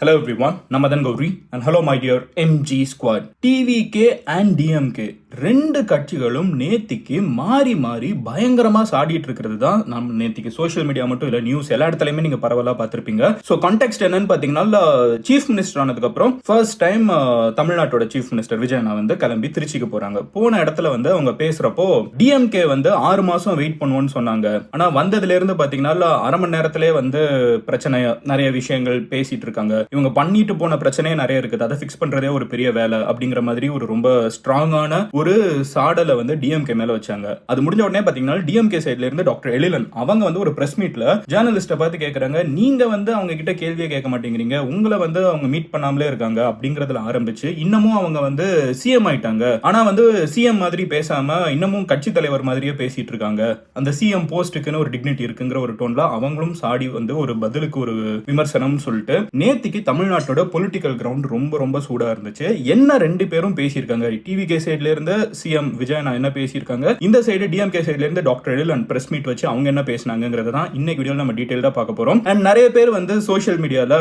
Hello everyone, Namadan Gauri and hello my dear MG squad. TVK and DMK ரெண்டு கட்சிகளும் நேத்திக்கு மாறி மாறி பயங்கரமா சாடிட்டு இருக்கிறது தான் நம்ம நேத்திக்கு சோஷியல் மீடியா மட்டும் இல்ல நியூஸ் எல்லா இடத்துலயுமே நீங்க பரவலா பார்த்திருப்பீங்க. ஸோ கான்டெக்ட் என்னன்னு பாத்தீங்கன்னா சீஃப் மினிஸ்டர் ஆனதுக்கு அப்புறம் ஃபர்ஸ்ட் டைம் தமிழ்நாட்டோட சீஃப் மினிஸ்டர் விஜயனா வந்து கிளம்பி திருச்சிக்கு போறாங்க. போன இடத்துல வந்து அவங்க பேசுறப்போ டிஎம்கே வந்து 6 மாசம் வெயிட் பண்ணுவோம்னு சொன்னாங்க. ஆனா வந்ததுல இருந்து பாத்தீங்கன்னா அரை மணி நேரத்திலே வந்து பிரச்சனை நிறைய விஷயங்கள் பேசிட்டு இருக்காங்க. இவங்க பண்ணிட்டு போன பிரச்சனையே நிறைய இருக்குது, அதை பிக்ஸ் பண்றதே ஒரு பெரிய வேலை அப்படிங்கிற மாதிரி ஒரு ரொம்ப ஸ்ட்ராங்கான ஒரு சாடலை வந்து டிஎம்கே மேல வச்சாங்க. அது முடிஞ்ச உடனே பாத்தீங்கன்னா டிஎம்கே சைட்ல இருந்து டாக்டர் எழிலன் அவங்க வந்து ஒரு பிரஸ் மீட்ல ஜேர்னலிஸ்ட பார்த்து கேக்குறாங்க, நீங்க வந்து அவங்க கிட்ட கேள்வியே கேட்க மாட்டேங்கிறீங்க, உங்களை வந்து அவங்க மீட் பண்ணாமலே இருக்காங்க அப்படிங்கறதுல ஆரம்பிச்சு இன்னமும் அவங்க வந்து சிஎம் ஆயிட்டாங்க, ஆனா வந்து சிஎம் மாதிரி பேசாம இன்னமும் கட்சி தலைவர் மாதிரியே பேசிட்டு இருக்காங்க, அந்த சிஎம் போஸ்டுக்குன்னு ஒரு டிக்னிட்டி இருக்குங்கிற ஒரு டோன்ல அவங்களும் சாடி வந்து ஒரு பதிலுக்கு ஒரு விமர்சனம் சொல்லிட்டு நேத்திக்கு தமிழ்நாட்டோட பொலிட்டிக்கல் கிரவுண்ட் ரொம்ப ரொம்ப சூடா இருந்துச்சு. என்ன ரெண்டு பேரும் பேசியிருக்காங்க, டிவிகே சைட்ல இருந்து சிஎம் விஜயனா என்ன பேசியிருக்காங்க, இந்த சைடு டிஎம்கே சைட்ல இருந்து டாக்டர் எழிலன் பிரஸ் மீட் வச்சு அவங்க என்ன பேசினாங்கிறத தான் இன்னைக்கு வீடியோல நம்ம டீடைலா பார்க்க போறோம். அண்ட் நிறைய பேர் வந்து சோஷியல் மீடியால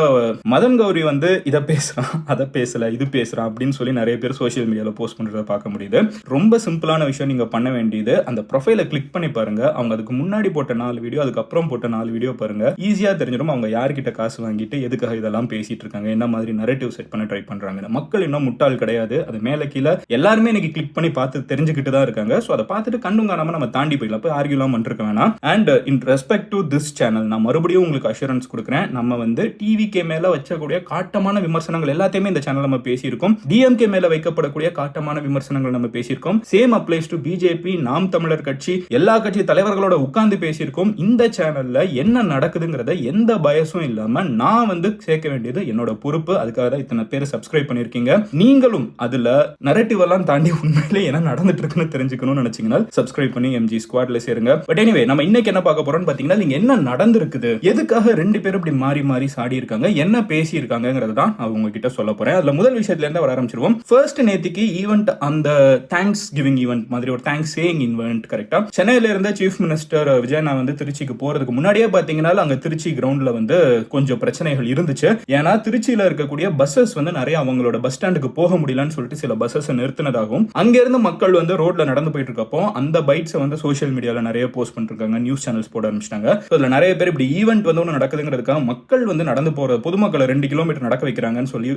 மதன் கௌரி வந்து இதை பேசுறான் அதை பேசல இது பேசுறான் அப்படின்னு சொல்லி நிறைய பேர் சோஷியல் மீடியால போஸ்ட் பண்றத பார்க்க முடியுது. ரொம்ப சிம்பிளான விஷயம் நீங்க பண்ண வேண்டியது, அந்த ப்ரொஃபைலை கிளிக் பண்ணி பாருங்க. அவங்க அதுக்கு முன்னாடி போட்ட 4 வீடியோ அதுக்கப்புறம் போட்ட 4 வீடியோ பாருங்க. ஈஸியா தெரிஞ்சிடும் அவங்க யார்கிட்ட காசு வாங்கிட்டு எதுக்காக இதெல்லாம் பேசிட்டு இருக்காங்க, என்ன மாதிரி நரேட்டிவ் செட் பண்ண ட்ரை பண்றாங்க. மக்கள் இன்னும் முட்டாள் கிடையாது, அது மேல கீழே எல்லாருமே இன்னைக்கு கிளிக் பண்ணி பார்த்து தெரிஞ்சுக்கிட்டு தான் இருக்காங்க. சோ அதை பார்த்துட்டு கண்ணும் காணாம நம்ம தாண்டி போயிடலாம், போய் ஆர்கியூலாம் பண்ணிருக்க வேணாம். And in respect to this channel நான் மறுபடியும் உங்களுக்கு அஷூரன்ஸ் கொடுக்குறேன், நம்ம வந்து டிவிகே மேல வச்சக்கூடிய காட்டமான விமர்சனங்கள் எல்லாத்தையுமே இந்த சேனல் நம்ம பேசியிருக்கோம். டிஎம்கே மேல வைக்கப்படக்கூடிய காட்டமான விமர்சனங்கள் நம்ம பேசியிருக்கோம். சேம் அப்ளைஸ் டு பிஜேபி, நாம் தமிழர் கட்சி, எல்லா கட்சி தலைவர்களோட உட்கார்ந்து பேசியிருக்கோம். இந்த சேனல்ல என்ன நடக்குதுங்கிறத எந்த பயசும் இல்லாம நான் வந்து சேர்க்க வேண்டியது என்னோட பொறுப்பு. அதுக்காக தான் இத்தனை பேர் சப்ஸ்கிரைப் பண்ணிருக்கீங்க. நீங்களும் அதுல நரேட்டிவ் எல்லாம் தாண்டி உண்மையிலே என்ன நடந்துட்டு இருக்குன்னு தெரிஞ்சுக்கணும்னு நினைச்சீங்கன்னா சப்ஸ்கிரைப் பண்ணி எம்ஜி ஸ்குவாட்ல சேருங்க. பட் எனிவே நம்ம இன்னைக்கு என்ன பார்க்க போறோம்னு பாத்தீங்கன்னா, நீங்க என்ன நடந்திருக்குது, எதுக்காக ரெண்டு பேரும் இப்படி மாறி மாறி சாடி இருக்காங்க, என்ன பேசி இருக்காங்கிறது தான் நான் உங்ககிட்ட சொல்ல போறேன். அதுல முதல் விஷயத்துல இருந்து வர ஆரம்பிச்சிருவோம். ஃபர்ஸ்ட் நேத்திக்கு ஈவென்ட், அந்த தேங்க்ஸ் கிவிங் ஈவென்ட் மாதிரி ஒரு தேங்க்ஸ் சேயிங் ஈவென்ட் கரெக்டா சென்னையில இருந்த சீஃப் மினிஸ்டர் விஜயனா வந்து திருச்சிக்கு போறதுக்கு முன்னாடியே பாத்தீங்கன்னா அங்க திருச்சி கிரவுண்ட்ல வந்து கொஞ்சம் பிரச்சனைகள் இருந்துச்சு. ஏன்னா திருச்சியில இருக்கக்கூடிய பஸ்ஸஸ் வந்து நிறைய அவங்களோட பஸ் ஸ்டாண்டுக்கு போக முடியலன்னு சொல்லிட்டு சில பஸ்ஸஸ் நிறுத்தினதாகவும், அங்க இருந்து மக்கள் வந்து ரோட்ல நடந்து போயிட்டு இருக்கப்போ அந்த பைட்ஸ் வந்து சோஷியல் மீடியால நிறைய போஸ்ட் பண்ணிருக்காங்க, நியூஸ் சேனல்ஸ் போட ஆரம்பிச்சிட்டாங்க. அதுல நிறைய பேர் இப்படி ஈவென்ட் வந்து ஒன்று நடக்குதுங்கிறதுக்காக மக்கள் வந்து நடந்து போற பொதுமக்களை 2 கிலோமீட்டர் நடக்க வைக்கிறாங்கன்னு சொல்லி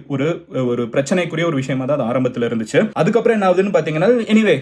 ஒரு பிரச்சனைக்குரிய ஒரு விஷயமா தான் ஆரம்பத்தில் இருந்துச்சு. அதுக்கப்புறம் என்ன ஆகுதுன்னு பாத்தீங்கன்னா, எனிவே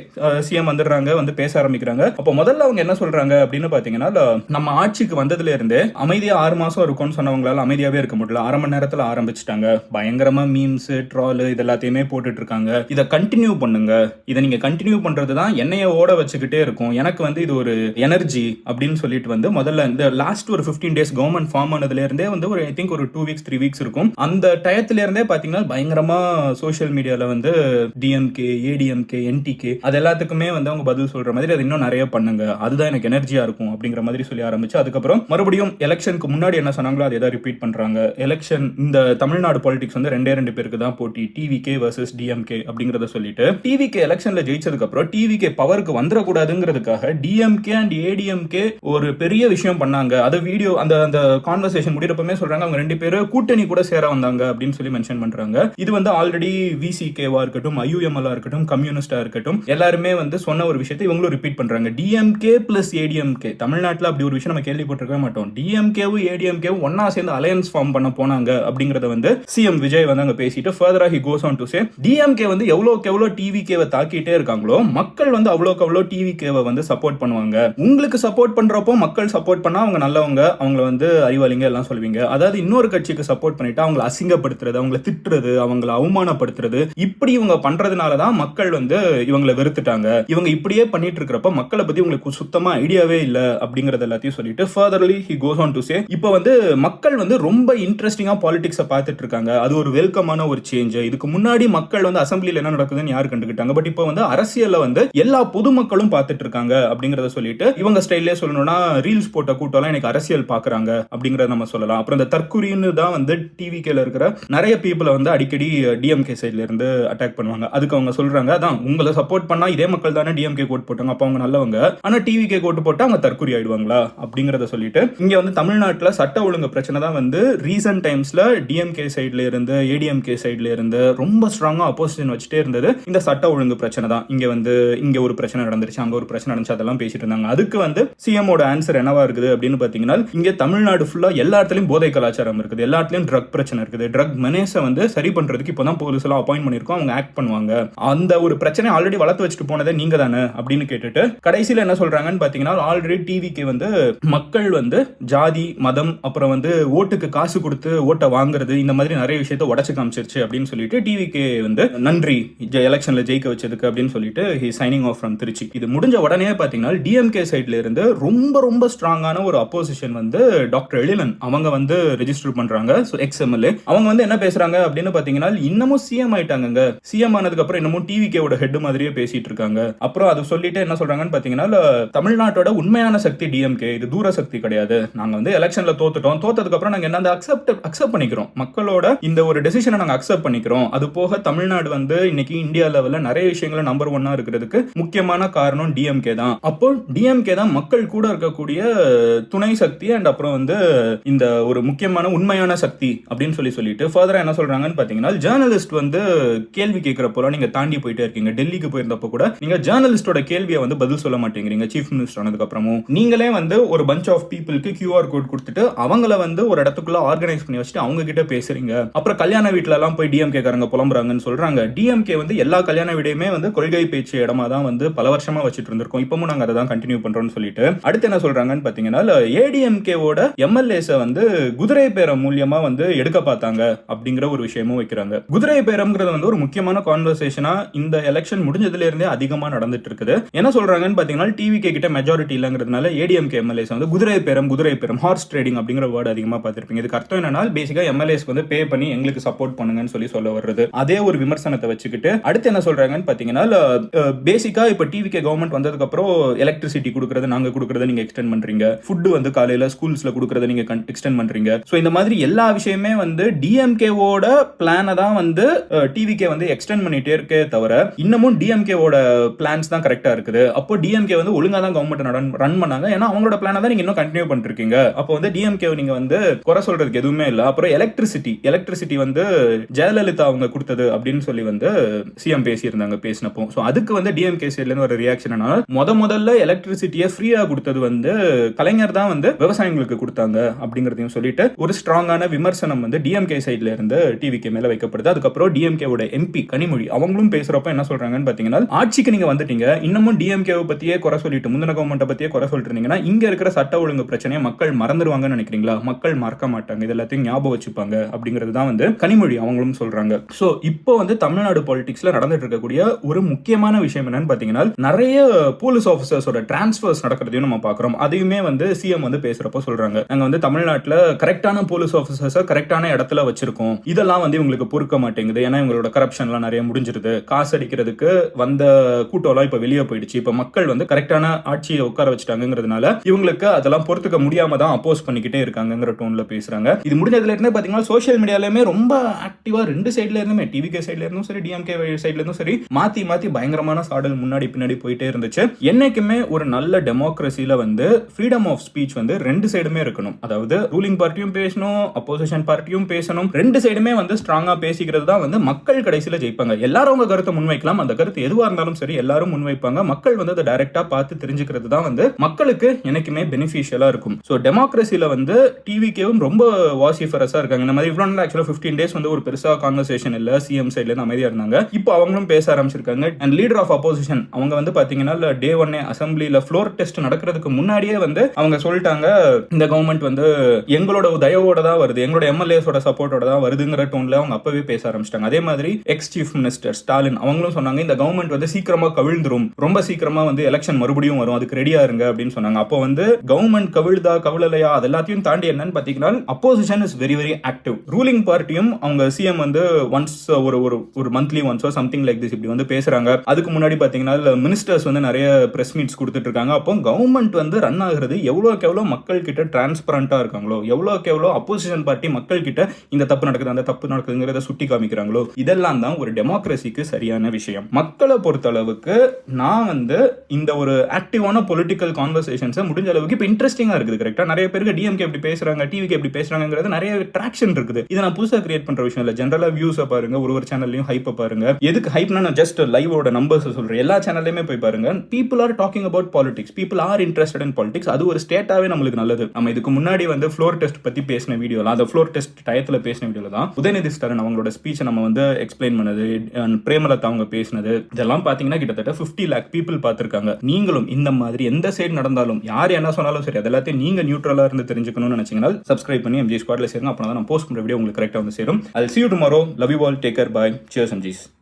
சிஎம் வந்துடுறாங்க, வந்து பேச ஆரம்பிக்கிறாங்க. அப்போ முதல்ல அவங்க என்ன சொல்றாங்க அப்படின்னு பாத்தீங்கன்னா, நம்ம ஆட்சிக்கு வந்ததுல இருந்து அமைதியா 6 மாசம் இருக்கும்னு சொன்னவங்களால அமைதியாவே இருக்க முடியல, அரை மணி நேரத்துல ஆரம்பிச்சிட்டாங்க, பயங்கரமா மீம்ஸ் ட்ரால் இது எல்லாத்தையுமே போட்டுட்டு இருக்காங்க, இதை கண்டினியூ பண்ணுங்க, இதை நீங்க கண்டினியூ பண்றது தான் என்னைய ஓட வச்சுக்கிட்டே இருக்கும், எனக்கு வந்து இது ஒரு எனர்ஜி அப்படின்னு சொல்லிட்டு வந்து முதல்ல இந்த லாஸ்ட் ஒரு 15 டேஸ் கவர்மெண்ட் ஃபார்ம் ஆனதுல இருந்தே வந்து ஒரு ஐ திங்க் ஒரு 2 வீக்ஸ் 3 வீக்ஸ் இருக்கும், அந்த டயத்துல இருந்தே பாத்தீங்கன்னா பயங்கரமா சோஷியல் மீடியால வந்து டிஎம்கே ஏடிஎம்கே என்டிகே அது எல்லாத்துக்குமே வந்து அவங்க பதில் சொல்ற மாதிரி அது இன்னும் நிறைய பண்ணுங்க, அதுதான் எனக்கு எனர்ஜியா இருக்கும் அப்படிங்கிற மாதிரி சொல்லி ஆரம்பிச்சு, அதுக்கப்புறம் மறுபடியும் எலெக்ஷனுக்கு முன்னாடி என்ன சொன்னாங்களோ அதை தான் ரிப்பீட் பண்றாங்க. எலெக்ஷன் இந்த தமிழ்நாடு பாலிடிக்ஸ் வந்து 2 பேருக்கு தான் போட்டி, டிவிகே வர்சஸ் டிஎம்கே அப்படிங்கறத சொல்லிட்டு டிவிகே எலெக்ஷன்ல ஜெயிச்சதுக்கு அப்புறம் டிவிகே பவருக்கு வந்துடக்கூடாதுங்கிறதுக்காக டிஎம்கே அண்ட் ஏடிஎம்கே ஒரு பெரிய விஷயம் பண்ணாங்க. அது வீடியோ அந்த கான்வர்சேஷன் முடியறப்பமே சொல்றாங்க அவங்க 2 பேரும் கூட்டணி கூட சேர வந்தாங்க அப்படின்னு சொல்லி மென்ஷன் பண்றாங்க. இது வந்து ஆல்ரெடி விசிகேவா இருக்கட்டும், ஐயுஎம்எல் இருக்கட்டும், கம்யூனிஸ்டா இருக்கட்டும், எல்லாருமே வந்து சொன்ன ஒரு விஷயத்தை இவங்களும் ரிப்பீட் பண்றாங்க. டிஎம்கே பிளஸ் ஏடிஎம்கே, தமிழ்நாட்டில் அப்படி ஒரு விஷயம் நம்ம கேள்விப்பட்டிருக்கவே மாட்டோம். டிஎம்கேவும் ஏடிஎம்கேவும் ஒன்னா சேர்ந்து அலையன்ஸ் ஃபார்ம் பண்ண போனாங்க அப்படிங்கறத வந்து சிஎம் விஜய் வந்து அங்க பேசிட்டு ஃபர்தரா he goes on to say DMK வந்து எவ்வளவுக்கு எவ்வளவு டிவிகேவை தாக்கிட்டே இருக்காங்களோ மக்கள் வந்து அவ்வளோக்கு அவ்வளோ டிவிகேவை வந்து சப்போர்ட் பண்ணுவாங்க. உங்களுக்கு சப்போர்ட் பண்றப்போ மக்கள் சப்போர்ட் பண்ணா அவங்க நல்லவங்க, அவங்கள வந்து அறிவாளிங்க எல்லாம் சொல்வீங்க. அதாவது இன்னொரு கட்சிக்கு சப்போர்ட் பண்ணிட்டு அவங்களை அசிங்கப்படுத்துறது, அவங்களை திட்டுறது, அவங்களை அவமானப்படுத்துறது, இப்படி இவங்க பண்றதுனாலதான் மக்கள் வந்து இவங்களை வெறுத்துட்டாங்க. இவங்க இப்படியே பண்ணிட்டு இருக்கிறப்ப மக்களை பத்தி உங்களுக்கு சுத்தமா ஐடியாவே இல்ல அப்படிங்கறது எல்லாத்தையும் சொல்லிட்டு furtherly he goes on to say இப்போ வந்து மக்கள் வந்து ரொம்ப இன்ட்ரெஸ்டிங்கா பாலிடிக்ஸை பார்த்துட்டு இருக்காங்க, அது ஒரு வெல்கமான ஒரு சேஞ்ச். இதுக்கு முன்னாடி மக்கள் வந்து அசம்பிளியில் என்ன நடக்குதுன்னு யாரு கண்டுக்கிட்டாங்க, பட் இப்போ வந்து அரசியல்ல வந்து எல்லா பொதுமக்களும் பார்த்துட்டு இருக்காங்க அப்படிங்கறத சொல்லிட்டு இவங்க ஸ்டைல்லே சொல்லணும்னா ரீல்ஸ் போட்ட கூட்டம்லாம் எனக்கு அரசியல் பாக்குறாங்க அப்படிங்கறத நம்ம சொல்லலாம். அப்புறம் இந்த தற்குறின்னு தான் வந்து டிவிகேல இருக்கிற நிறைய பீப்புளை வந்து அடிக்கடி டிஎம்கே சைட்ல இருந்து அட்டாக் பண்ணுவாங்க. அதுக்கு அவங்க சொல்றாங்க, அதான் உங்களை சப்போர்ட் பண்ணா இதே மக்கள் தானே டிஎம்கே கோட் போட்டாங்க, அப்ப அவங்க நல்லவங்க, ஆனா டிவிகே கோட் போட்டா அவங்க தற்குறி ஆயிடுவாங்களா அப்படிங்கறத சொல்லிட்டு இங்க வந்து தமிழ்நாட்டுல சட்ட ஒழுங்கு பிரச்சனை தான் வந்து ரீசன்ட் டைம்ஸ்ல டிஎம்கே சைட்ல இருந்து ஏடிஎம்கே சைட்ல இருந்து ரொம்ப ஸ்ட்ராங்கா அப்போசிஷன் வச்சுட்டே இருந்தது இந்த சட்ட ஒழுங்கு பிரச்சனை தான். இங்க ஒரு பிரச்சனை நடந்துருச்சு, அங்க ஒரு பிரச்சனை நடந்துச்சு, அதெல்லாம் பேசிட்டு இருந்தாங்க. அதுக்கு சிஎம் ஓட ஆன்சர் என்னவா இருக்குது அப்படின்னு பாத்தீங்கன்னா, இங்க தமிழ்நாடு ஃபுல்லா எல்லா இடத்துலயும் போதை கலாச்சாரம் இருக்குது, எல்லா இடத்துலயும் ட்ரக் பிரச்சனை இருக்குது. ட்ரக் மெனேஸை சரி பண்றதுக்கு இப்பதான் போலீஸ் எல்லாம் அப்பாயிண்ட் பண்ணிருக்கோம், அவங்க ஆக்ட் பண்ணுவாங்க. அந்த ஒரு பிரச்சனை ஆல்ரெடி வளர்த்து வச்சுட்டு போனதே நீங்க தானே அப்படின்னு கேட்டுட்டு கடைசியில என்ன சொல்றாங்கன்னு பாத்தீங்கன்னா, ஆல்ரெடி டிவிக்கு மக்கள் ஜாதி மதம் அப்புறம் ஓட்டுக்கு காசு கொடுத்து ஓட்டை வாங்குறது இந்த மாதிரி நிறைய விஷயத்தை உடச்சு காமிச்சிருச்சு அப்படின்னு சொல்லிட்டு டிவிக்கு நன்றி எலெக்ஷன்ல ஜெயிக்க வச்சதுக்கு அப்படின்னு சொல்லிட்டு he signing off from Trichy. இது முடிஞ்ச உடனே பாத்தீங்கன்னா டிஎம்கே சைட்ல இருந்து ரொம்ப ரொம்ப ஸ்ட்ராங்கான ஒரு அப்போசிஷன் டாக்டர் எழிலன் அவங்க ரெஜிஸ்டர் பண்றாங்க. எக்ஸ்எம்எல்ஏ அவங்க என்ன பேசுறாங்க அப்படின்னு பாத்தீங்கன்னா, இன்னமும் சிஎம் ஆயிட்டாங்க, சிஎம் ஆனதுக்கு அப்புறம் இன்னமும் டிவிகேவோட ஹெட் மாதிரியே பேசிட்டு இருக்காங்க. அப்புறம் அது சொல்லிட்டு என்ன சொல்றாங்கன்னு பாத்தீங்கன்னா, தமிழ்நாட்டோட உண்மையான சக்தி டிஎம்கே, இது தூர சக்தி கிடையாது. நாங்க எலெக்ஷன்ல தோத்துட்டோம், தோத்ததுக்கு அப்புறம் நாங்க என்ன அக்செப்ட் பண்ணிக்கிறோம், மக்களோட இந்த ஒரு டெசிஷனை நாங்க அக்செப்ட் பண்ணிக்கிறோம். அது போக தமிழ்நாடு இன்னைக்கு இந்தியா லெவல்ல நிறைய விஷயங்கள நம்பர் 1 இருக்கிறதுக்கு முக்கியமான காரணம் டிஎம்கே தான். அப்போ டிஎம்கே தான் மக்கள் கூட இருக்கக்கூடிய துணை சக்தி அண்ட் அப்புறம் இந்த ஒரு முக்கியமான உண்மையான சக்தி அப்படின்னு சொல்லிட்டு ஃபர்தரா என்ன சொல்றாங்கன்னு பாத்தீங்கன்னா, ஜர்னலிஸ்ட் கேள்வி கேட்கிறப்போ நீங்க தாண்டி போயிட்டே இருக்கீங்க. டெல்லிக்கு போயிருந்தப்ப கூட நீங்க ஜர்னலிஸ்டோட கேள்வியை பதில் சொல்ல மாட்டேங்கிறீங்க. சீஃப் மினிஸ்டர் ஆனதுக்கு அப்புறமும் நீங்களே ஒரு பஞ்ச் ஆஃப் பீப்புளுக்கு கியூஆர் கோட் கொடுத்துட்டு அவங்கள ஒரு இடத்துக்குள்ள ஆர்கனைஸ் பண்ணி வச்சுட்டு அவங்க கிட்ட பேசுறீங்க. அப்புறம் கல்யாண வீட்டுல எல்லாம் போய் டிஎம்கே காரங்க புலம்புறாங்கன்னு சொல்றாங்க. டிஎம்கே எல்லா கல்யாண வீடையுமே கொள்கை பேச்சு இடமா தான் பல வருஷமா வச்சுட்டு இருந்திருக்கோம், இப்பவும் நாங்க அதை தான் கண்டினியூ பண்றோம்னு சொல்லிட்டு அடுத்து என்ன சொல்றாங்கன்னு பாத்தீங்கன்னா, ஏடிஎம்கேவோட எம்எல்ஏஸ் குதிரை பேரம் மூலியமா எடுக்க பார்த்தாங்க அப்படிங்கிற ஒரு விஷயமும் வைக்கிறாங்க. குதிரை பேரம்ங்கிறது ஒரு முக்கியமான கான்வர்சேஷனா இந்த எலெக்ஷன் முடிஞ்சதுல இருந்தே அதிகமா நடந்துட்டு இருக்குது. என்ன சொல்றாங்கன்னு பாத்தீங்கன்னா, டிவிகே கிட்ட மெஜாரிட்டி இல்லங்கிறதுனால ஏடிஎம்கே எம்எல்ஏஸ் குதிரை பேரம் ஹார்ஸ் ட்ரேடிங் அப்படிங்கிற வேர்டு அதிகமா பார்த்திருப்பீங்க. இதுக்கு அர்த்தம் என்னன்னா, பேசிக்கா எம்எல்ஏஸ் பே பண்ணி எங்களுக்கு சப்போர்ட் பண்ணுங்கன்னு சொல்ல வர்றது. அதே ஒரு விமர்சனத்தை வச்சுக்கிட்டு அடுத்து என்ன சொல்றாங்கன்னு பாத்தீங்கன்னா, பேசிக்கா இப்ப டிவிகே கவர்மெண்ட் வந்ததுக்கு அப்புறம் எலக்ட்ரிசிட்டி கொடுக்கறது நாங்க கொடுக்கறத நீங்க எக்ஸ்டெண்ட் பண்றீங்க, ஃபுட் காலையில ஸ்கூல்ஸ்ல கொடுக்கறத நீங்க எக்ஸ்டெண்ட் பண்றீங்க. சோ இந்த மாதிரி எல்லா விஷயமே டிஎம்கேவோட பிளானை தான் டிவிகே எக்ஸ்டெண்ட் பண்ணிட்டே இருக்கே தவிர இன்னமும் டிஎம்கேவோட பிளான்ஸ் தான் கரெக்டா இருக்குது. அப்போ டிஎம்கே ஒழுங்கா தான் கவர்மெண்ட் ரன் பண்ணாங்க, ஏன்னா அவங்களோட பிளானை தான் நீங்க இன்னும் கண்டினியூ பண்ணிட்டு இருக்கீங்க. அப்போ டிஎம்கே நீங்க குறை சொல்றதுக்கு எதுவுமே இல்ல. அப்புறம் எலக்ட்ரிசிட்டி ஜெயலலிதா அவங்க கொடுத்தது அப்படின்னு சொல்லி சிஎம் பேசியிருந்தாங்க பேசினப்போ. சோ அதுக்கு டிஎம்கே சைட்ல இருந்து ஒரு ரியாக்ஷன் முதல்ல எலக்ட்ரிசிட்டியை ஃப்ரீயா கொடுத்தது கலைஞர் தான் விவசாயிகளுக்கு கொடுத்தாங்க அப்படிங்கறதையும் சொல்லிட்டு ஒரு ஸ்ட்ராங்கான விமர்சனம் டிஎம்கே சைட்ல இருந்து டிவிகே மேல வைக்கப்படுது. அதுக்கப்புறம் டிஎம்கேவோட எம்பி கனிமொழி அவங்களும் பேசுறப்ப என்ன சொல்றாங்கன்னு பாத்தீங்கன்னா, ஆட்சிக்கு நீங்க வந்துட்டீங்க, இன்னமும் டிஎம்கே பத்தியே குறை சொல்லிட்டு முந்தின கவர்மெண்ட் பத்தியே குறை சொல்லிட்டு இருந்தீங்கன்னா இங்க இருக்கிற சட்ட ஒழுங்கு பிரச்சனையை மக்கள் மறந்துடுவாங்கன்னு நினைக்கிறீங்களா? மக்கள் மறக்க மாட்டாங்க, இது எல்லாத்தையும் ஞாபகம் வச்சுப்பாங்க அப்படிங்கிறது தான் கனிமொழி அவங்களும் சொல்றாங்க. சோ இப்போ தமிழ்நாடு பாலிடிக்ஸ்ல நடந்துட்டு இருக்கக்கூடிய ஒரு முக்கியமான விஷயம் என்னன்னு பாத்தீங்கன்னா, நிறைய போலீஸ் ஆபீசர்ஸோட டிரான்ஸ்ஃபர்ஸ் நடக்கிறதையும் நம்ம பாக்குறோம். அதையுமே சிஎம் பேசுறப்ப சொல்றாங்க, நாங்க தமிழ்நாட்டுல கரெக்டான போலீஸ் ஆபீசர்ஸ் கரெக்டான இடத்துல வச்சிருக்கோம், இதெல்லாம் இவங்களுக்கு பொறுக்க மாட்டேங்குது, ஏன்னா இவங்களோட கரப்ஷன் எல்லாம் நிறைய முடிஞ்சிருது, காசு அடிக்கிறதுக்கு வந்த கூட்டம் எல்லாம் இப்ப வெளியே போயிடுச்சு, இப்ப மக்கள் கரெக்டான ஆட்சியை உட்கார வச்சுட்டாங்கிறதுனால இவங்களுக்கு அதெல்லாம் பொறுத்துக்க முடியாம தான் அப்போஸ் பண்ணிக்கிட்டே இருக்காங்கிற டோன்ல பேசுறாங்க. இது முடிஞ்சதுல இருந்து பாத்தீங்கன்னா சோசியல் மீடியாலயுமே ரொம்ப ஆக்டிவா ரெண்டு சைட்ல இருந்துமே, டிவிகே சைட்ல இருந்தும் சரி டிஎம்கே சைட்ல இருந்தும் சரி மாத்தி பயங்கரமான சாடல் முன்னாடி பின்னாடி போயிட்டே இருந்துச்சு. என்னைக்குமே ஒரு நல்ல டெமோக்ரஸில ஃப்ரீடம் ஆஃப் ஸ்பீச் ரெண்டு சைடுமே இருக்கணும். அதாவது ரூலிங் பார்ட்டியும் பேசணும், அப்போசிஷன் பார்ட்டியும் பேசணும், ரெண்டு சைடுமே ஸ்ட்ராங்கா பேசிக்கிறது தான் மக்கள் கடைசியில ஜெயிப்பாங்க. எல்லாரும் அவங்க கருத்தை முன்வைக்கலாம், அந்த கருத்து எதுவா இருந்தாலும் சரி எல்லாரும் முன்வைப்பாங்க. மக்கள் அதை டைரக்டா பார்த்து தெரிஞ்சுக்கிறது தான் மக்களுக்கு என்னைக்குமே பெனிஃபிஷியலா இருக்கும். சோ டெமோக்ரஸில டிவிகேவும் ரொம்ப வாசிஃபரஸா இருக்காங்க. இந்த மாதிரி இவ்வளவு நாள் ஆக்சுவலா 15 டேஸ் ஒரு பெருசா கான்வர்சேஷன் இல்ல, சிஎம் சைட்ல இருந்து அமைதியா இருந்தாங்க. இப்போ அவங்களும் பேச ஆரம்பிச்சிருக்காங்க. அண்ட் லீடர் ஆஃப் அப்போசிஷன் அவங்க பாத்தீங்கன்னா டே 1 அசம்பிளில ஃப்ளோர் டெஸ்ட் நடக்கிறதுக்கு முன்னாடியே அவங்க சொல்லிட்டாங்க, இந்த கவர்மெண்ட் எங்களோட தயவோட தான் வருது, எங்களோட எம்எல்ஏஸோட சப்போர்ட்டோட தான் வருதுங்கிற டோன்ல அவங்க அப்பவே பேச ஆரம்பிச்சிட்டாங்க. அதே மாதிரி எக்ஸ் சீஃப் மினிஸ்டர் ஸ்டாலின் அவங்களும் சொன்னாங்க, இந்த கவர்மெண்ட் சீக்கிரமா கவிழ்ந்துரும், ரொம்ப சீக்கிரமா எலெக்ஷன் மறுபடியும் வரும், அதுக்கு ரெடியா இருங்க அப்படின்னு சொன்னாங்க. அப்போ கவர்மெண்ட் கவிழ்தா கவிழலையா அது எல்லாத்தையும் தாண்டி என்னன்னு பாத்தீங்கன்னா opposition is very very active. Ruling பார்ட்டியும் அவங்க சிஎம் ஒன்ஸ் ஒரு மந்த்லி ஒன்ஸோ சம்திங் லைக் திஸ் இப்படி பேசுறாங்க. அதுக்கு முன்னாடி பாத்தீங்கன்னா மினிஸ்டர்ஸ் நிறைய பிரஸ் மீட்ஸ் கொடுத்துட்டு இருக்காங்க. அப்போ கவர்மெண்ட் ரன் ஆகுறது எவ்வளவுக்கு எவ்வளவு மக்கள் கிட்ட டிரான்ஸ்பரண்டா இருக்காங்களோ, எவ்வளவுக்கு எவ்வளவு அப்போசிஷன் பார்ட்டி மக்கள் கிட்ட இந்த தப்பு நடக்குது அந்த தப்பு நடக்குதுங்கிறத சுட்டி காமிக்கிறாங்களோ, இதெல்லாம் தான் ஒரு டெமோக்ரஸிக்கு சரியான விஷயம். மக்களை பொறுத்த அளவுக்கு நான் இந்த ஒரு ஆக்டிவான பொலிட்டிக்கல் கான்வர்சேஷன்ஸ் முடிஞ்ச அளவுக்கு இப்ப இன்ட்ரெஸ்டிங்கா இருக்குது. கரெக்டா நிறைய பேருக்கு டிஎம்கே எப்படி பேசுறாங்க, டிவிக்கு எப்படி பேசுறாங்கிறது நிறைய ட்ராக்ஷன் இருக்குது. இதை நான் புதுசா கிரியேட் பண்ற விஷயம் இல்ல. ஜெனரலா வியூஸை பாருங்க, ஒரு சேனல்லையும் ஹைப்பை பாருங்க. எதுக்கு ஹைப்னா நான் ஜஸ்ட் லைவோட நம்பர்ஸ் சொல்றேன். எல்லா சேனல்லையுமே போய் பாருங்க. People are talking about politics, people are interested in politics. அது ஒரு ஸ்டேட்டாவே நம்மளுக்கு நல்லது. நம்ம இதுக்கு முன்னாடி வந்து ஃப்ளோர் டெஸ்ட் பத்தி பேசின வீடியோல, அந்த ஃப்ளோர் டெஸ்ட் டயத்துல பேசின வீடியோல தான் உதயநிதி ஸ்டாலின் அவங்களோட ஸ்பீச்சை நம்ம வந்து எக்ஸ்பிளைன் பண்ணது, பிரேமலதா அவங்க பேசினது, இதெல்லாம் பாத்தீங்கன்னா கிட்டத்தட்ட 50 lakh பீப்புள் பார்த்திருக்காங்க. நீங்களும் இந்த மாதிரி எந்த சைடு நடந்தாலும் யார் என்ன சொன்னாலும் சரி, அதெல்லாத்தையும் நீங்க நியூட்ரலா இருந்து தெரிஞ்சுக்கணும்னு நினைச்சீங்கன்னா சப்ஸ்கிரைப் பண்ணி MG ஸ்குவாட்ல சேருங்க. அப்பதான் நான் போஸ்ட் பண்ற வீடியோ உங்களுக்கு கரெக்டா வந்து சேரும். I'll see you tomorrow. Love you all. Take care. Bye. Cheers MGs.